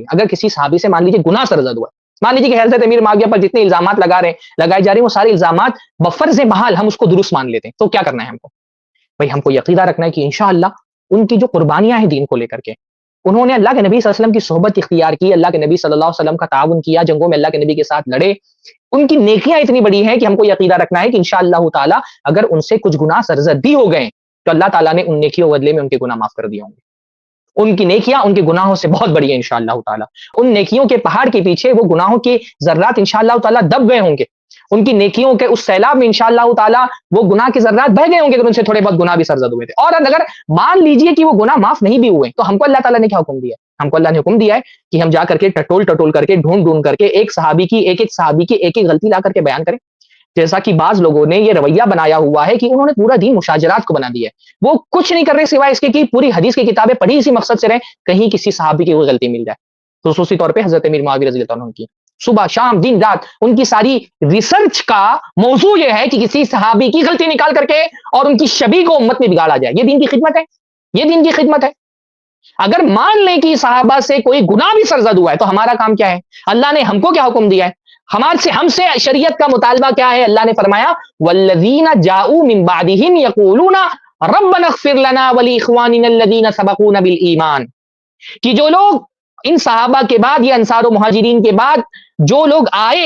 گے. اگر کسی صحابی سے مان لیجیے گناہ سرزد ہوا، مان لیجیے کہ حضرت امیر معاویہ پر جتنے الزامات لگائے جا رہے ہیں وہ سارے الزامات بفرض محال ہم اس کو درست مان لیتے ہیں، تو کیا کرنا ہے ہم کو؟ بھائی ہم کو عقیدہ رکھنا ہے کہ انشاءاللہ ان کی جو قربانیاں ہیں دین کو لے کر کے، انہوں نے اللہ کے نبی صلی اللہ علیہ وسلم کی صحبت اختیار کی، اللہ کے نبی صلی اللہ علیہ وسلم کا تعاون کیا، جنگوں میں اللہ کے نبی کے ساتھ لڑے، ان کی نیکیاں اتنی بڑی ہیں کہ ہم کو یہ عقیدہ رکھنا ہے کہ انشاءاللہ تعالی اگر ان سے کچھ گناہ سرزد بھی ہو گئے تو اللہ تعالیٰ نے ان نیکیوں بدلے میں ان کے گناہ معاف کر دیے ہوں گے. ان کی نیکیاں ان کے گناہوں سے بہت بڑی ہیں انشاءاللہ تعالی. ان نیکیوں کے پہاڑ کے پیچھے وہ گناہوں کے ذرات انشاءاللہ تعالی دب گئے ہوں گے، ان کی نیکیوں کے اس سیلاب میں انشاءاللہ تعالی وہ گناہ کے ذرات بہ گئے ہوں گے اگر ان سے تھوڑے بہت گناہ بھی سرزد ہوئے تھے. اور اگر مان لیجئے کہ وہ گناہ معاف نہیں بھی ہوئے تو ہم کو اللہ تعالیٰ نے کیا حکم دیا ہے؟ ہم کو اللہ نے حکم دیا ہے کہ ہم جا کر کے ٹٹول کر کے ڈھونڈ کر کے ایک صحابی کی ایک غلطی لا کر کے بیان کریں. جیسا کہ بعض لوگوں نے یہ رویہ بنایا ہوا ہے کہ انہوں نے پورا دین مشاجرات کو بنا دیا ہے، وہ کچھ نہیں کر رہے سوائے اس کے کہ پوری حدیث کی کتابیں پڑھی اسی مقصد سے رہیں کہیں کسی صحابی کی کوئی غلطی مل جائے. خصوصی طور پہ حضرت امیر معاویہ رضی اللہ عنہ کی صبح شام دن رات ان کی ساری ریسرچ کا موضوع یہ ہے کہ کسی صحابی کی غلطی نکال کر کے اور ان کی شبیہ کو امت میں بگاڑا جائے. یہ دین کی خدمت ہے، یہ دین کی خدمت ہے. اگر مان لیں کہ صحابہ سے کوئی گناہ بھی سرزد ہوا ہے تو ہمارا کام کیا ہے؟ اللہ نے ہم کو کیا حکم دیا ہے؟ ہم سے شریعت کا مطالبہ کیا ہے؟ اللہ نے فرمایا والذین جاؤوا من بعدہم یقولون ربنا اغفر لنا ولاخواننا الذین سبقونا بالایمان، کہ جو لوگ ان صحابہ کے بعد یا انصار و مہاجرین کے بعد جو لوگ آئے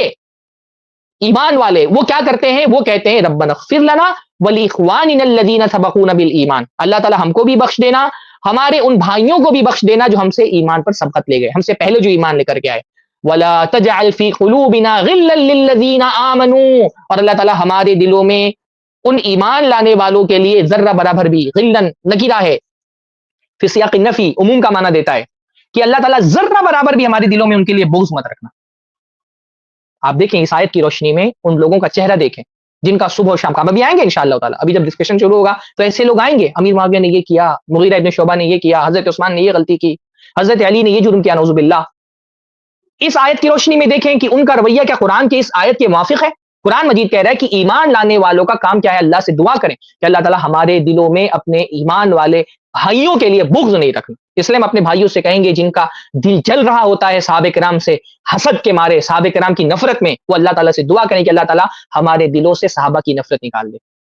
ایمان والے، وہ کیا کرتے ہیں؟ وہ کہتے ہیں ربنا اغفر لنا ولاخواننا الذین سبقونا بالایمان، اللہ تعالی ہم کو بھی بخش دینا، ہمارے ان بھائیوں کو بھی بخش دینا جو ہم سے ایمان پر سبقت لے گئے، ہم سے پہلے جو ایمان لے کر کے آئے. وَلَا تَجْعَلْ فِي قُلُوبِنَا غِلًّا لِّلَّذِينَ آمَنُوا، اور اللہ تعالیٰ ہمارے دلوں میں ان ایمان لانے والوں کے لیے ذرہ برابر بھی، غلن نکیرہ ہے فی سیاق النفی، عموم کا معنی دیتا ہے کہ اللہ تعالیٰ ذرہ برابر بھی ہمارے دلوں میں ان کے لیے بغض مت رکھنا. آپ دیکھیں اس آیت کی روشنی میں ان لوگوں کا چہرہ دیکھیں جن کا صبح و شام کا، ابھی آئیں گے انشاءاللہ تعالیٰ، ابھی جب ڈسکشن شروع ہوگا تو ایسے لوگ آئیں گے، امیر معاویہ نے یہ کیا، مغیرہ ابن شعبہ نے یہ کیا، حضرت عثمان نے یہ غلطی کی، حضرت علی نے یہ جرم کیا، نعوذ باللہ. اس آیت کی روشنی میں دیکھیں کہ ان کا رویہ کیا قرآن کی اس آیت کے موافق ہے؟ قرآن مجید کہہ رہا ہے کہ ایمان لانے والوں کا کام کیا ہے؟ اللہ سے دعا کریں کہ اللہ تعالیٰ ہمارے دلوں میں اپنے ایمان والے بھائیوں کے لیے بغض نہیں رکھنا. اس لیے ہم اپنے بھائیوں سے کہیں گے جن کا دل جل رہا ہوتا ہے صحابہ کرام سے حسد کے مارے، صحابہ کرام کی نفرت میں، وہ اللہ تعالیٰ سے دعا کریں کہ اللہ تعالیٰ ہمارے دلوں سے صحابہ کی نفرت نکال دے.